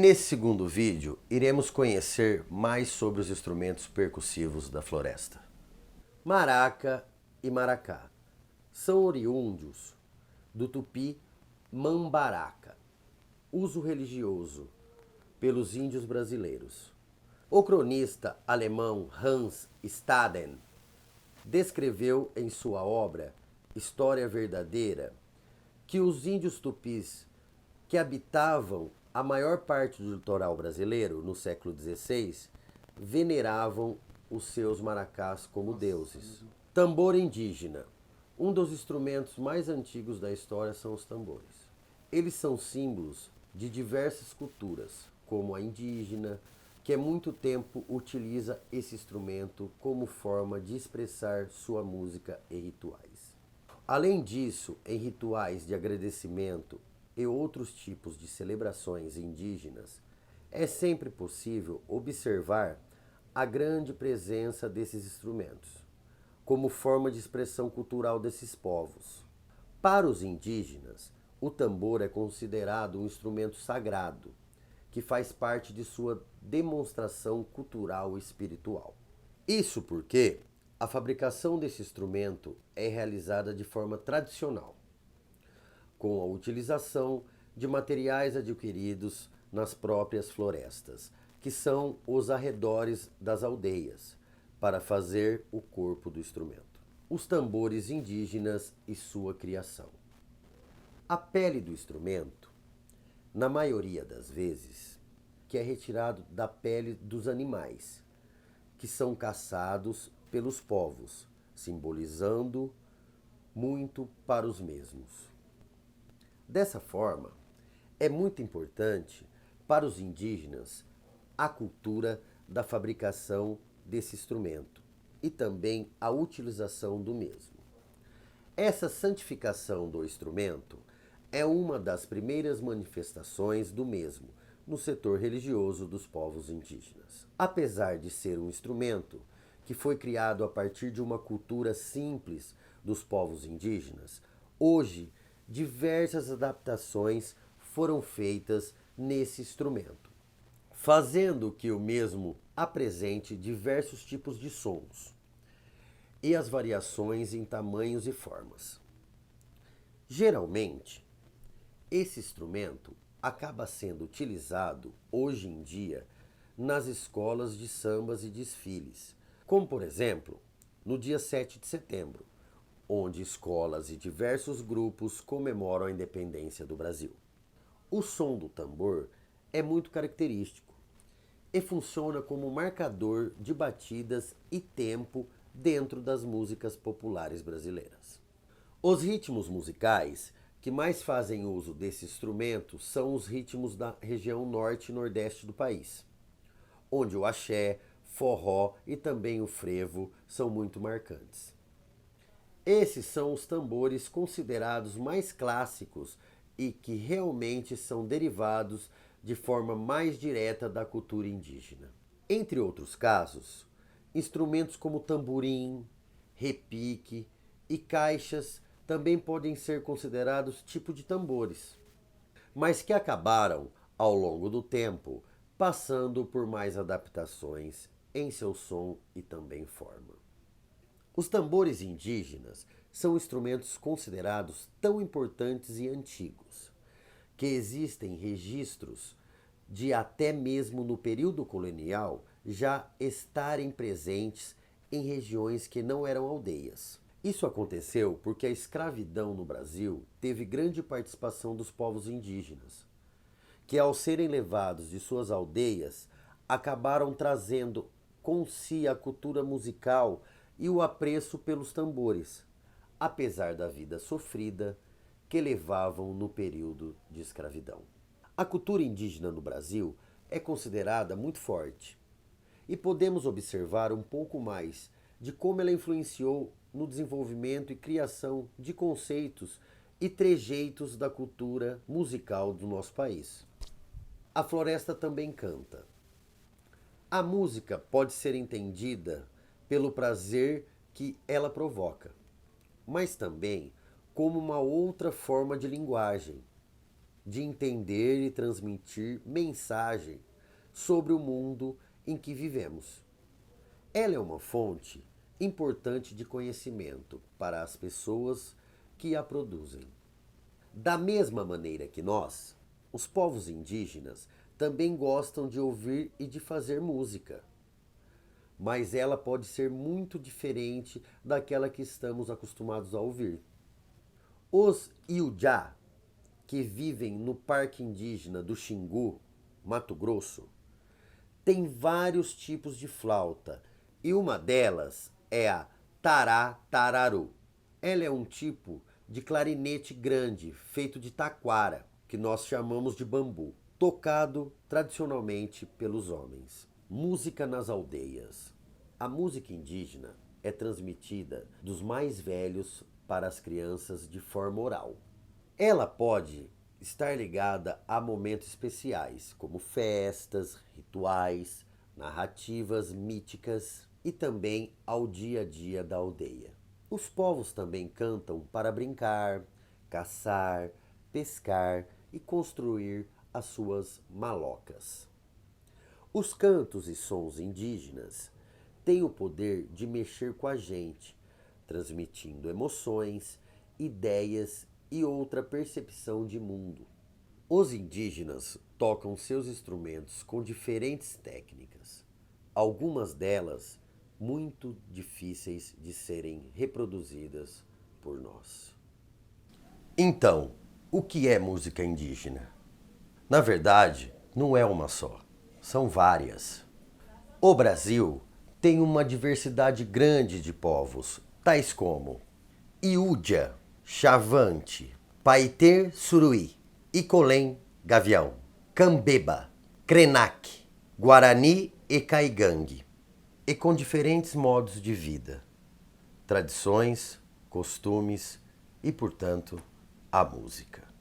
E nesse segundo vídeo, iremos conhecer mais sobre os instrumentos percussivos da floresta. Maraca e maracá são oriundos do tupi mambaraca, uso religioso pelos índios brasileiros. O cronista alemão Hans Staden descreveu em sua obra História Verdadeira que os índios tupis que habitavam a maior parte do litoral brasileiro no século XVI veneravam os seus maracás como deuses. Tambor indígena. Um dos instrumentos mais antigos da história são os tambores. Eles são símbolos de diversas culturas, como a indígena, que há muito tempo utiliza esse instrumento como forma de expressar sua música e rituais. Além disso, em rituais de agradecimento e outros tipos de celebrações indígenas, é sempre possível observar a grande presença desses instrumentos, como forma de expressão cultural desses povos. Para os indígenas, o tambor é considerado um instrumento sagrado, que faz parte de sua demonstração cultural e espiritual. Isso porque a fabricação desse instrumento é realizada de forma tradicional, com a utilização de materiais adquiridos nas próprias florestas, que são os arredores das aldeias, para fazer o corpo do instrumento. Os tambores indígenas e sua criação. A pele do instrumento, na maioria das vezes, que é retirado da pele dos animais, que são caçados pelos povos, simbolizando muito para os mesmos. Dessa forma, é muito importante para os indígenas a cultura da fabricação desse instrumento e também a utilização do mesmo. Essa santificação do instrumento é uma das primeiras manifestações do mesmo no setor religioso dos povos indígenas. Apesar de ser um instrumento que foi criado a partir de uma cultura simples dos povos indígenas, hoje diversas adaptações foram feitas nesse instrumento, fazendo que o mesmo apresente diversos tipos de sons e as variações em tamanhos e formas. Geralmente, esse instrumento acaba sendo utilizado hoje em dia nas escolas de sambas e desfiles, como por exemplo, no dia 7 de setembro, onde escolas e diversos grupos comemoram a independência do Brasil. O som do tambor é muito característico e funciona como marcador de batidas e tempo dentro das músicas populares brasileiras. Os ritmos musicais que mais fazem uso desse instrumento são os ritmos da região norte e nordeste do país, onde o axé, forró e também o frevo são muito marcantes. Esses são os tambores considerados mais clássicos e que realmente são derivados de forma mais direta da cultura indígena. Entre outros casos, instrumentos como tamborim, repique e caixas também podem ser considerados tipo de tambores, mas que acabaram, ao longo do tempo, passando por mais adaptações em seu som e também forma. Os tambores indígenas são instrumentos considerados tão importantes e antigos, que existem registros de até mesmo no período colonial já estarem presentes em regiões que não eram aldeias. Isso aconteceu porque a escravidão no Brasil teve grande participação dos povos indígenas, que ao serem levados de suas aldeias, acabaram trazendo com si a cultura musical e o apreço pelos tambores, apesar da vida sofrida que levavam no período de escravidão. A cultura indígena no Brasil é considerada muito forte e podemos observar um pouco mais de como ela influenciou no desenvolvimento e criação de conceitos e trejeitos da cultura musical do nosso país. A floresta também canta. A música pode ser entendida pelo prazer que ela provoca, mas também como uma outra forma de linguagem, de entender e transmitir mensagem sobre o mundo em que vivemos. Ela é uma fonte importante de conhecimento para as pessoas que a produzem. Da mesma maneira que nós, os povos indígenas também gostam de ouvir e de fazer música, mas ela pode ser muito diferente daquela que estamos acostumados a ouvir. Os Iujá, que vivem no Parque Indígena do Xingu, Mato Grosso, têm vários tipos de flauta e uma delas é a tará-tararu. Ela é um tipo de clarinete grande feito de taquara, que nós chamamos de bambu, tocado tradicionalmente pelos homens. Música nas aldeias. A música indígena é transmitida dos mais velhos para as crianças de forma oral. Ela pode estar ligada a momentos especiais, como festas, rituais, narrativas míticas e também ao dia a dia da aldeia. Os povos também cantam para brincar, caçar, pescar e construir as suas malocas. Os cantos e sons indígenas têm o poder de mexer com a gente, transmitindo emoções, ideias e outra percepção de mundo. Os indígenas tocam seus instrumentos com diferentes técnicas, algumas delas muito difíceis de serem reproduzidas por nós. Então, o que é música indígena? Na verdade, não é uma só, são várias. O Brasil tem uma diversidade grande de povos, tais como Iúdia, Chavante, Paiter Suruí, Icolém Gavião, Cambeba, Krenak, Guarani e Caigangue, e com diferentes modos de vida, tradições, costumes e, portanto, a música.